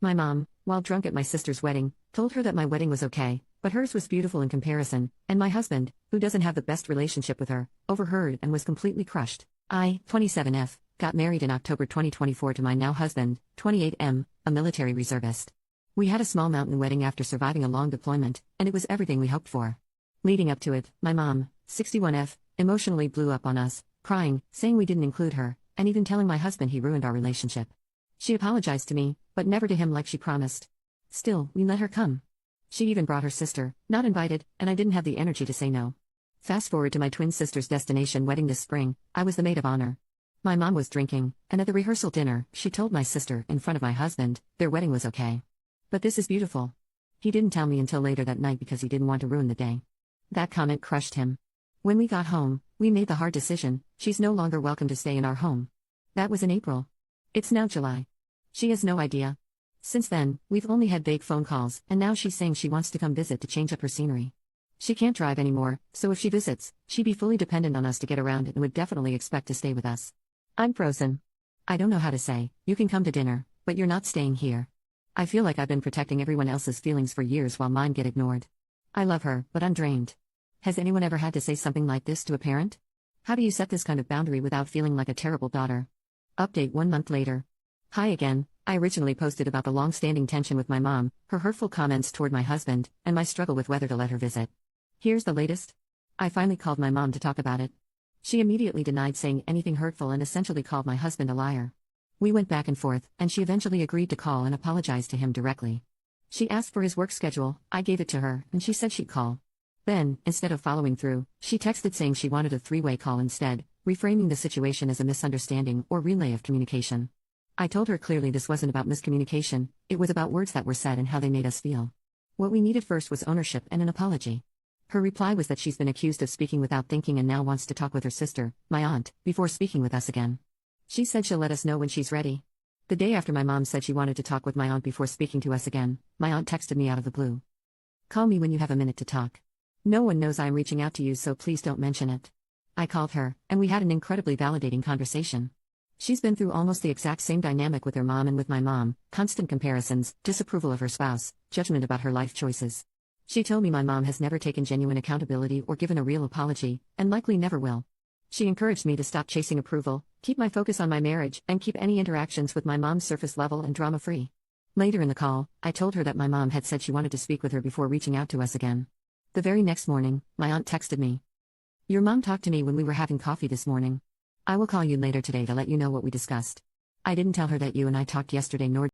My mom, while drunk at my sister's wedding, told her that my wedding was okay, but hers was beautiful in comparison, and my husband, who doesn't have the best relationship with her, overheard and was completely crushed. I, 27F, got married in October 2024 to my now husband, 28M, a military reservist. We had a small mountain wedding after surviving a long deployment, and it was everything we hoped for. Leading up to it, my mom, 61F, emotionally blew up on us, crying, saying we didn't include her, and even telling my husband he ruined our relationship. She apologized to me, but never to him like she promised. Still, we let her come. She even brought her sister, not invited, and I didn't have the energy to say no. Fast forward to my twin sister's destination wedding this spring, I was the maid of honor. My mom was drinking, and at the rehearsal dinner, she told my sister, in front of my husband, their wedding was okay. But this is beautiful. He didn't tell me until later that night because he didn't want to ruin the day. That comment crushed him. When we got home, we made the hard decision: she's no longer welcome to stay in our home. That was in April. It's now July. She has no idea. Since then, we've only had vague phone calls, and now she's saying she wants to come visit to change up her scenery. She can't drive anymore, so if she visits, she'd be fully dependent on us to get around and would definitely expect to stay with us. I'm frozen. I don't know how to say, you can come to dinner, but you're not staying here. I feel like I've been protecting everyone else's feelings for years while mine get ignored. I love her, but I'm drained. Has anyone ever had to say something like this to a parent? How do you set this kind of boundary without feeling like a terrible daughter? Update 1 month later. Hi again. I originally posted about the long-standing tension with my mom, her hurtful comments toward my husband, and my struggle with whether to let her visit. Here's the latest. I finally called my mom to talk about it. She immediately denied saying anything hurtful and essentially called my husband a liar. We went back and forth, and she eventually agreed to call and apologize to him directly. She asked for his work schedule, I gave it to her, and she said she'd call. Then, instead of following through, she texted saying she wanted a 3-way call instead, reframing the situation as a misunderstanding or relay of communication. I told her clearly this wasn't about miscommunication, it was about words that were said and how they made us feel. What we needed first was ownership and an apology. Her reply was that she's been accused of speaking without thinking and now wants to talk with her sister, my aunt, before speaking with us again. She said she'll let us know when she's ready. The day after my mom said she wanted to talk with my aunt before speaking to us again, my aunt texted me out of the blue. Call me when you have a minute to talk. No one knows I'm reaching out to you, so please don't mention it. I called her, and we had an incredibly validating conversation. She's been through almost the exact same dynamic with her mom and with my mom: constant comparisons, disapproval of her spouse, judgment about her life choices. She told me my mom has never taken genuine accountability or given a real apology, and likely never will. She encouraged me to stop chasing approval, keep my focus on my marriage, and keep any interactions with my mom surface level and drama-free. Later in the call, I told her that my mom had said she wanted to speak with her before reaching out to us again. The very next morning, my aunt texted me. Your mom talked to me when we were having coffee this morning. I will call you later today to let you know what we discussed. I didn't tell her that you and I talked yesterday, nor